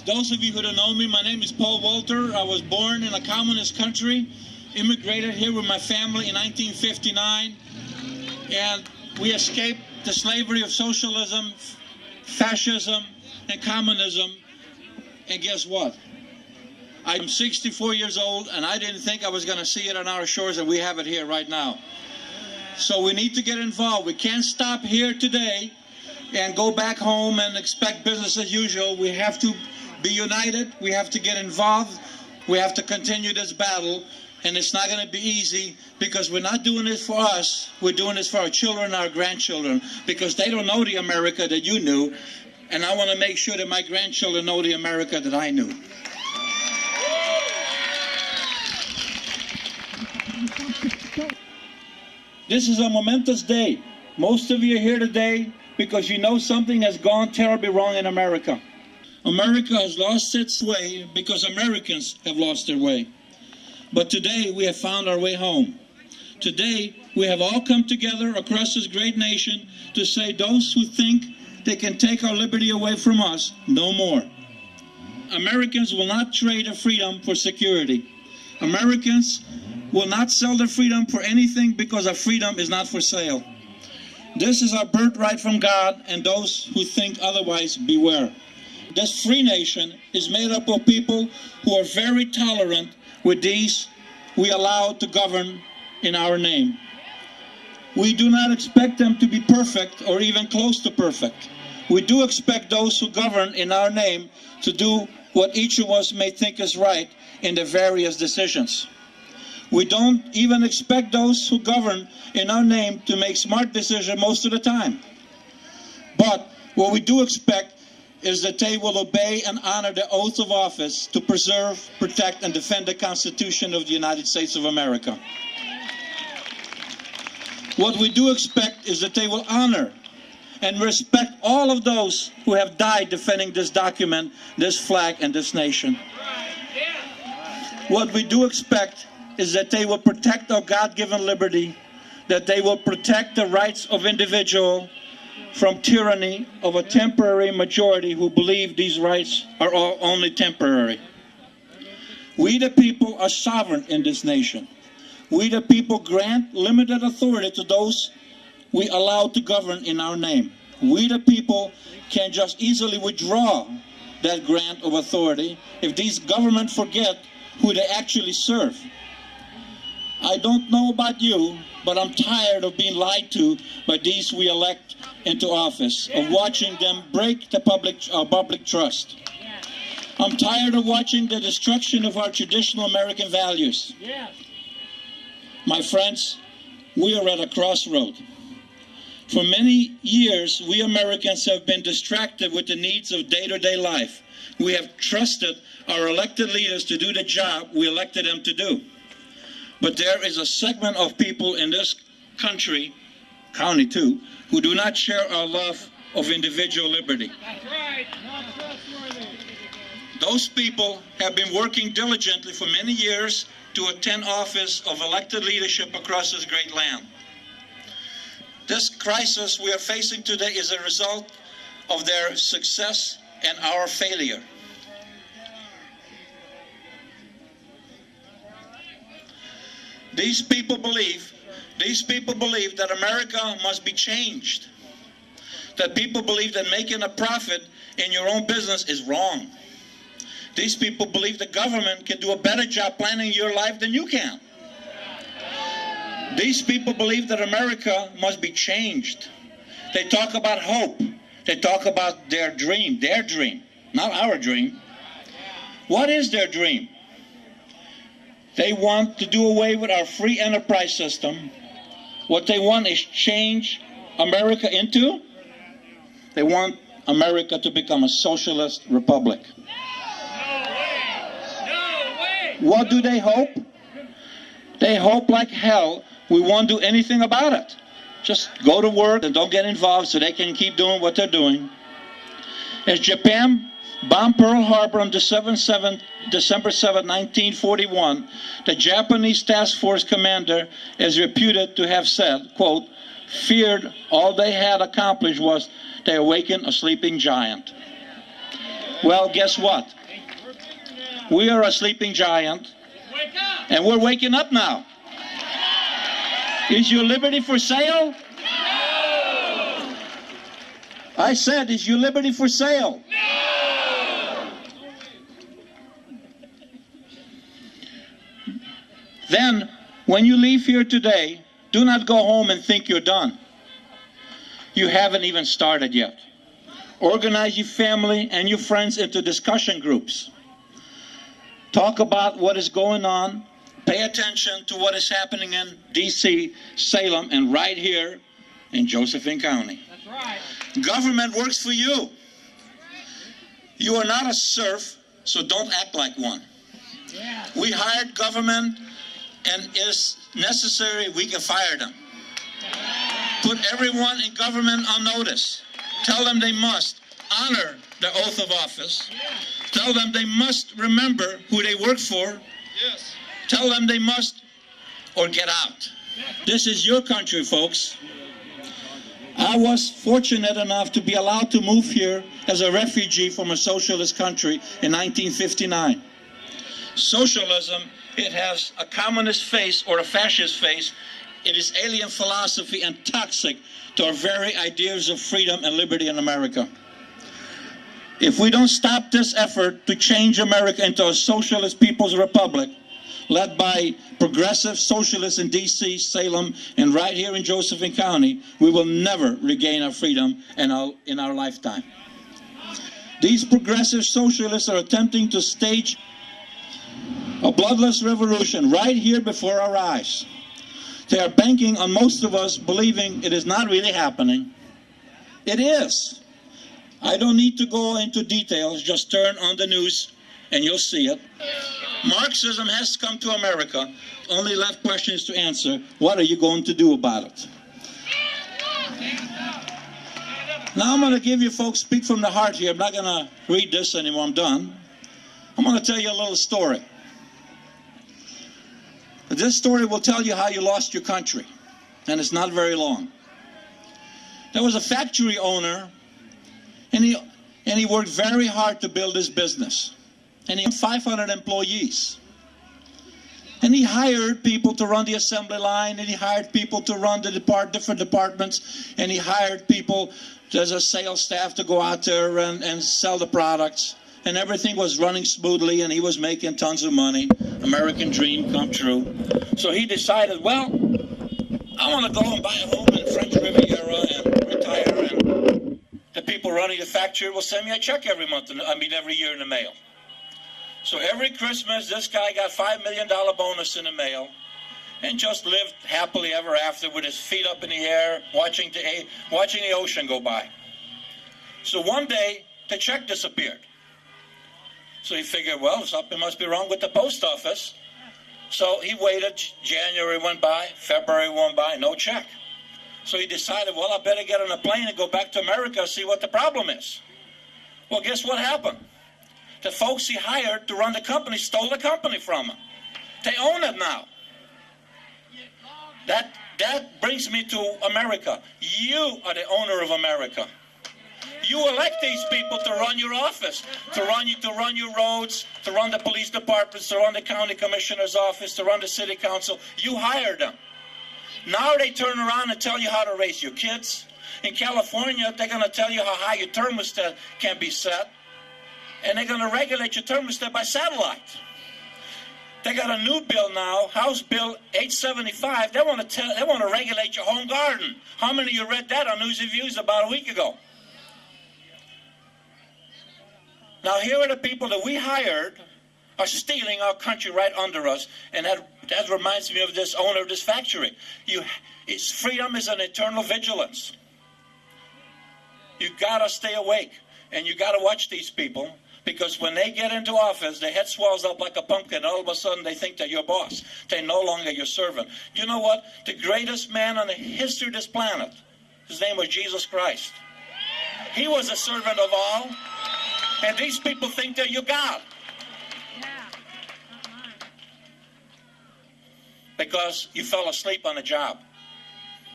Those of you who don't know me, my name is Paul Walter. I was born in a communist country, immigrated here with my family in 1959, and we escaped the slavery of socialism, fascism, and communism. And guess what? I'm 64 years old, and I didn't think I was going to see it on our shores, and we have it here right now. So we need to get involved. We can't stop here today and go back home and expect business as usual. We have to be united. We have to get involved. We have to continue this battle. And it's not going to be easy, because we're not doing this for us. We're doing this for our children and our grandchildren, because they don't know the America that you knew. And I want to make sure that my grandchildren know the America that I knew. This is a momentous day. Most of you are here today because you know something has gone terribly wrong in America. America has lost its way because Americans have lost their way. But today we have found our way home. Today we have all come together across this great nation to say those who think they can take our liberty away from us, no more. Americans will not trade their freedom for security. Americans will not sell their freedom for anything, because our freedom is not for sale. This is our birthright from God, and those who think otherwise, beware. This free nation is made up of people who are very tolerant with these we allow to govern in our name. We do not expect them to be perfect or even close to perfect. We do expect those who govern in our name to do what each of us may think is right in the various decisions. We don't even expect those who govern in our name to make smart decisions most of the time. But what we do expect is that they will obey and honor the oath of office to preserve, protect, and defend the Constitution of the United States of America. What we do expect is that they will honor and respect all of those who have died defending this document, this flag, and this nation. What we do expect is that they will protect our God-given liberty, that they will protect the rights of individuals from tyranny of a temporary majority who believe these rights are all only temporary. We the people are sovereign in this nation. We the people grant limited authority to those we allow to govern in our name. We the people can just easily withdraw that grant of authority if these governments forget who they actually serve. I don't know about you, but I'm tired of being lied to by these we elect into office, of watching them break the public trust. I'm tired of watching the destruction of our traditional American values. My friends, we are at a crossroad. For many years, we Americans have been distracted with the needs of day-to-day life. We have trusted our elected leaders to do the job we elected them to do. But there is a segment of people in this country, county too, who do not share our love of individual liberty. That's right. Not trustworthy. Those people have been working diligently for many years to attend office of elected leadership across this great land. This crisis we are facing today is a result of their success and our failure. These people believe that America must be changed. That people believe that making a profit in your own business is wrong. These people believe the government can do a better job planning your life than you can. These people believe that America must be changed. They talk about hope. They talk about their dream, not our dream. What is their dream? They want to do away with our free enterprise system. What they want is change America into? They want America to become a socialist republic. No way. What do they hope? They hope like hell we won't do anything about it. Just go to work and don't get involved so they can keep doing what they're doing. As Japan bombed Pearl Harbor on December 7, 1941, the Japanese task force commander is reputed to have said, quote, feared all they had accomplished was they awakened a sleeping giant. Well, guess what? We are a sleeping giant, and we're waking up now. Is your liberty for sale? No! I said, is your liberty for sale? No! Then, when you leave here today, do not go home and think you're done. You haven't even started yet. Organize your family and your friends into discussion groups. Talk about what is going on. Pay attention to what is happening in D.C., Salem, and right here in Josephine County. That's right. Government works for you. You are not a serf, so don't act like one. Yeah. We hired government, and if necessary, we can fire them. Put everyone in government on notice. Tell them they must honor the oath of office. Tell them they must remember who they work for. Yes. Tell them they must or get out. This is your country, folks. I was fortunate enough to be allowed to move here as a refugee from a socialist country in 1959. Socialism, it has a communist face or a fascist face. It is alien philosophy and toxic to our very ideas of freedom and liberty in America. If we don't stop this effort to change America into a socialist people's republic, led by progressive socialists in D.C., Salem, and right here in Josephine County, we will never regain our freedom in our lifetime. These progressive socialists are attempting to stage a bloodless revolution right here before our eyes. They are banking on most of us believing it is not really happening. It is. I don't need to go into details, just turn on the news and you'll see it. Marxism has come to America. Only left questions to answer. What are you going to do about it? Now I'm going to give you folks, speak from the heart here. I'm not going to read this anymore. I'm done. I'm going to tell you a little story. This story will tell you how you lost your country. And it's not very long. There was a factory owner, and he worked very hard to build his business. And he had 500 employees. And he hired people to run the assembly line, and he hired people to run the different departments, and he hired people as a sales staff to go out there and sell the products. And everything was running smoothly, and he was making tons of money. American dream come true. So he decided, well, I want to go and buy a home in French Riviera and retire, and the people running the factory will send me a check every year in the mail. So every Christmas, this guy got $5 million bonus in the mail and just lived happily ever after with his feet up in the air, watching the ocean go by. So one day, the check disappeared. So he figured, well, something must be wrong with the post office. So he waited. January went by, February went by, no check. So he decided, well, I better get on a plane and go back to America and see what the problem is. Well, guess what happened? The folks he hired to run the company stole the company from him. They own it now. That brings me to America. You are the owner of America. You elect these people to run your office, to run your roads, to run the police departments, to run the county commissioner's office, to run the city council. You hired them. Now they turn around and tell you how to raise your kids. In California, they're going to tell you how high your thermostat can be set. And they're going to regulate your thermostat by satellite. They got a new bill now, House Bill 875. They want to regulate your home garden. How many of you read that on News and Views about a week ago? Now here are the people that we hired are stealing our country right under us, and that reminds me of this owner of this factory. Freedom is an eternal vigilance. You gotta stay awake, and you gotta watch these people. Because when they get into office, their head swells up like a pumpkin, and all of a sudden they think they're your boss. They're no longer your servant. You know what? The greatest man on the history of this planet, his name was Jesus Christ. He was a servant of all, and these people think they're your God. Because you fell asleep on the job.